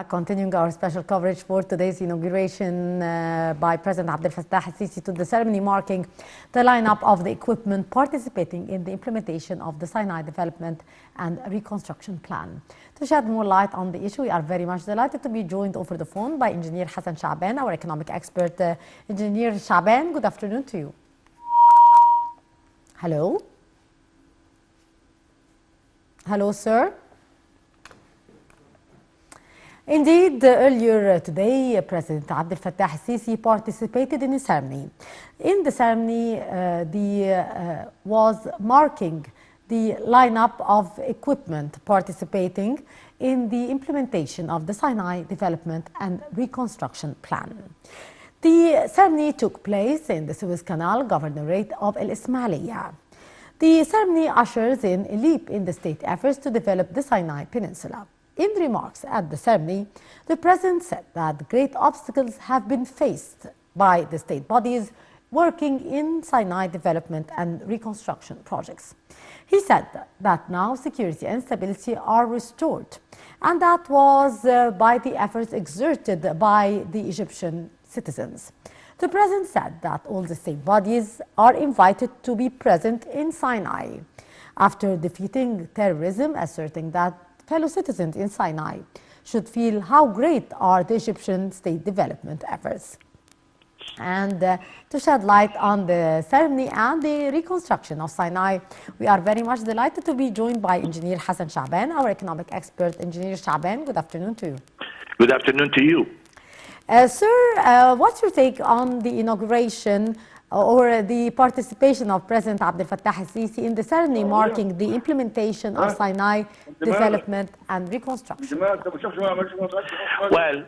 Continuing our special coverage for today's inauguration by President Abdel Fattah al-Sisi to the ceremony marking the lineup of the equipment participating in the implementation of the Sinai Development and Reconstruction Plan. To shed more light on the issue, we are very much delighted to be joined over the phone by Engineer Hassan Shabaan, our economic expert. Engineer Shabaan, good afternoon to you. Hello? Hello, sir? Indeed, earlier today, President Abdel Fattah al-Sisi participated in a ceremony. In the ceremony, was marking the lineup of equipment participating in the implementation of the Sinai Development and Reconstruction Plan. The ceremony took place in the Suez Canal Governorate of El Ismailia. The ceremony ushers in a leap in the state efforts to develop the Sinai Peninsula. In remarks at the ceremony, the President said that great obstacles have been faced by the state bodies working in Sinai development and reconstruction projects. He said that now security and stability are restored, and that was by the efforts exerted by the Egyptian citizens. The President said that all the state bodies are invited to be present in Sinai after defeating terrorism, asserting that fellow citizens in Sinai should feel how great are the Egyptian state development efforts. And to shed light on the ceremony and the reconstruction of Sinai, we are very much delighted to be joined by Engineer Hassan Shabaan, our economic expert. Engineer Shabaan, good afternoon to you. Good afternoon to you. Sir, what's your take on the inauguration or the participation of President Abdel Fattah al-Sisi in the ceremony marking the implementation of Sinai Development and Reconstruction? Well,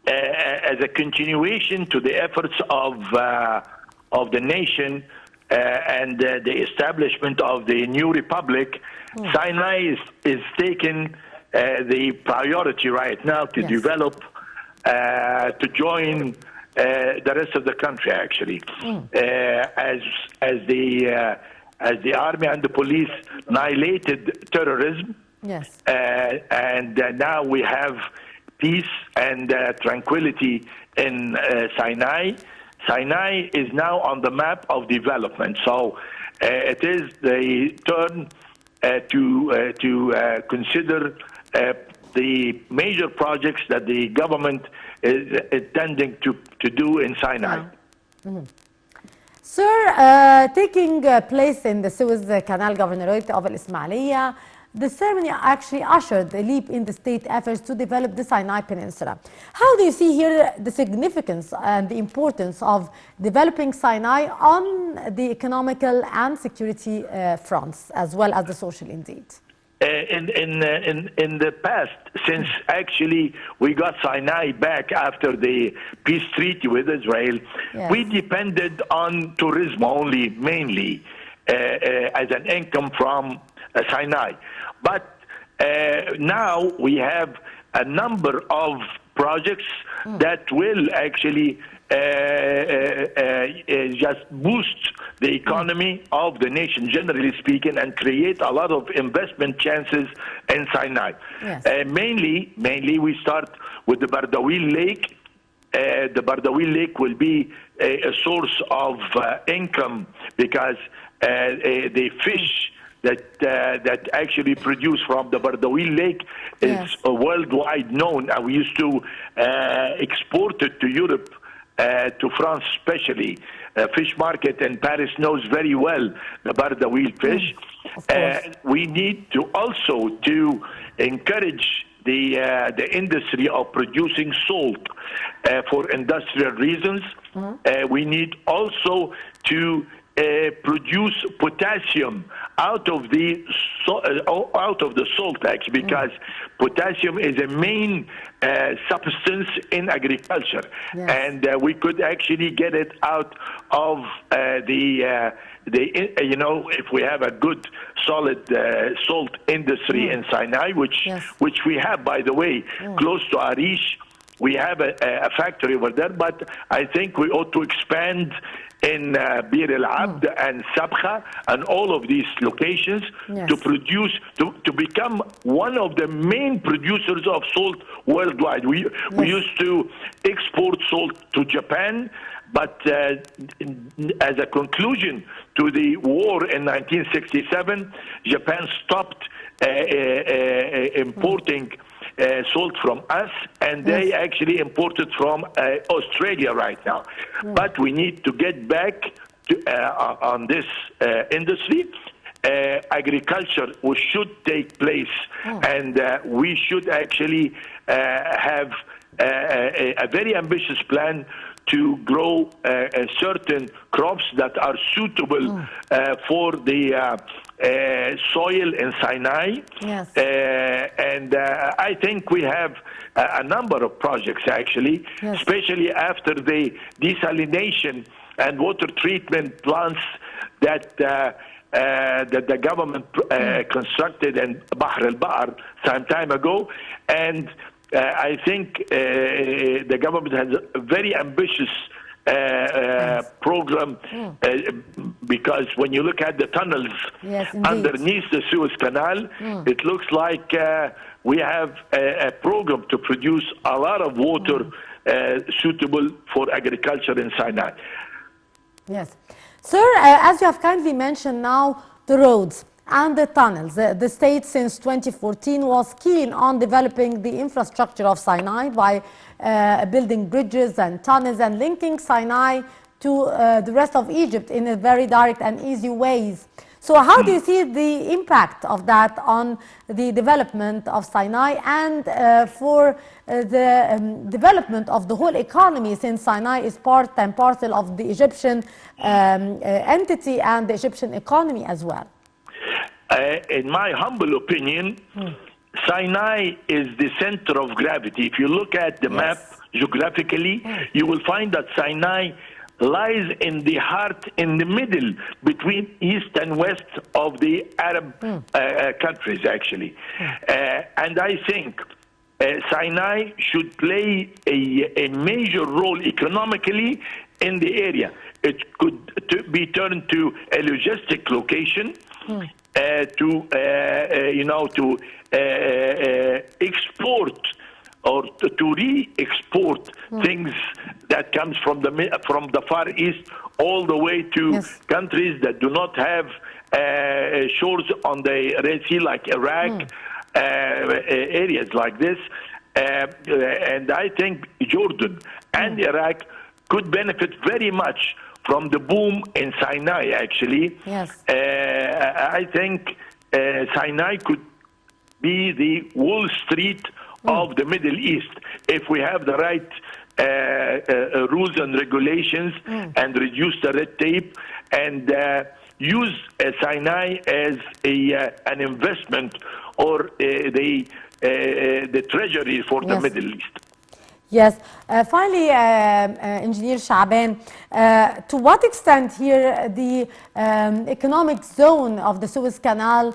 as a continuation to the efforts of the nation and the establishment of the new republic, Sinai is taking the priority right now to develop, to join the rest of the country, actually, as the army and the police annihilated terrorism, and now we have peace and tranquility in Sinai. Sinai is now on the map of development, so it is the turn to consider the major projects that the government is intending to do in Sinai. Sir, taking place in the Suez Canal Governorate of El Ismailia, the ceremony actually ushered a leap in the state efforts to develop the Sinai Peninsula. How do you see here the significance and the importance of developing Sinai on the economical and security fronts, as well as the social indeed? In the past, since actually we got Sinai back after the peace treaty with Israel, we depended on tourism only, mainly as an income from Sinai. But now we have a number of projects that will actually just boost the economy of the nation, generally speaking, and create a lot of investment chances in Sinai. Mainly we start with the Bardawil Lake. The Bardawil Lake will be a source of income because the fish that actually produced from the Bardawil Lake is worldwide known, and we used to export it to Europe, to France especially. Fish market in Paris knows very well the Bardawil fish. We need to also to encourage the industry of producing salt for industrial reasons. We need also to produce potassium out of the salt, actually, because potassium is a main substance in agriculture, and we could actually get it out of if we have a good solid salt industry in Sinai, which we have, by the way, close to Arish. We have a factory over there, but I think we ought to expand in Bir El Abd and Sabha and all of these locations to produce, to become one of the main producers of salt worldwide. We used to export salt to Japan, but as a conclusion to the war in 1967, Japan stopped importing salt from us, and they actually imported from Australia right now. But we need to get back to, on this industry. Agriculture should take place, and we should actually have a very ambitious plan to grow certain crops that are suitable for the soil in Sinai. Yes. And I think we have a number of projects actually, especially after the desalination and water treatment plants that the government constructed in Bahr al-Bahr some time ago. And I think the government has a very ambitious program because when you look at the tunnels underneath the Suez Canal, it looks like we have a program to produce a lot of water suitable for agriculture in Sinai. Yes. Sir, as you have kindly mentioned now, the roads and the tunnels. The state since 2014 was keen on developing the infrastructure of Sinai by building bridges and tunnels and linking Sinai to the rest of Egypt in a very direct and easy ways. So how do you see the impact of that on the development of Sinai and for the development of the whole economy, since Sinai is part and parcel of the Egyptian entity and the Egyptian economy as well? In my humble opinion, Sinai is the center of gravity. If you look at the map geographically, you will find that Sinai lies in the heart, in the middle between east and west of the Arab countries, actually. And I think Sinai should play a major role economically in the area. It could be turned to a logistic location. To export or to re-export things that comes from the Far East all the way to countries that do not have shores on the Red Sea, like Iraq, areas like this. And I think Jordan and Iraq could benefit very much from the boom in Sinai, actually. I think Sinai could be the Wall Street of the Middle East if we have the right rules and regulations and reduce the red tape and use Sinai as an investment or the treasury for the Middle East. Yes. Finally, Engineer Shabaan, to what extent here the economic zone of the Suez Canal,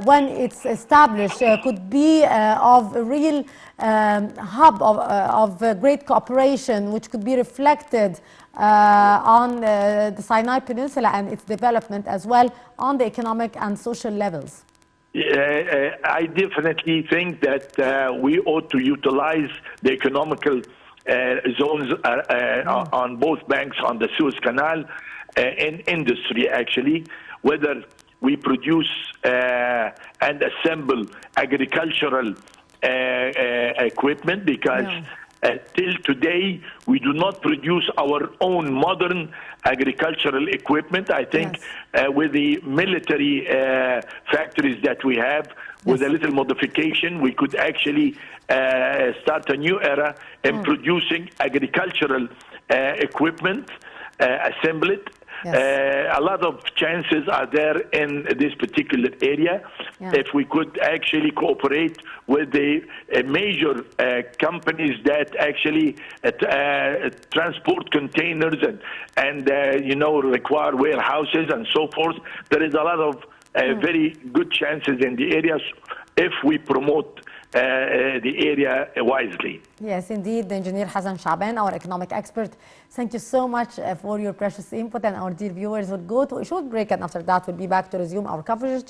when it's established, could be of a real hub of great cooperation, which could be reflected on the Sinai Peninsula and its development as well on the economic and social levels? I definitely think that we ought to utilize the economical zones on both banks on the Suez Canal in industry, actually, whether we produce and assemble agricultural equipment, because till today we do not produce our own modern agricultural equipment. I think with the military factories that we have, with a little modification, we could actually start a new era in producing agricultural equipment, assemble it. A lot of chances are there in this particular area if we could actually cooperate with the major companies that actually transport containers and require warehouses and so forth. There is a lot of very good chances in the areas if we promote the area wisely. Yes, indeed, the engineer Hassan Shabaan, our economic expert. Thank you so much for your precious input, and our dear viewers will go to a short break, and after that we'll be back to resume our coverage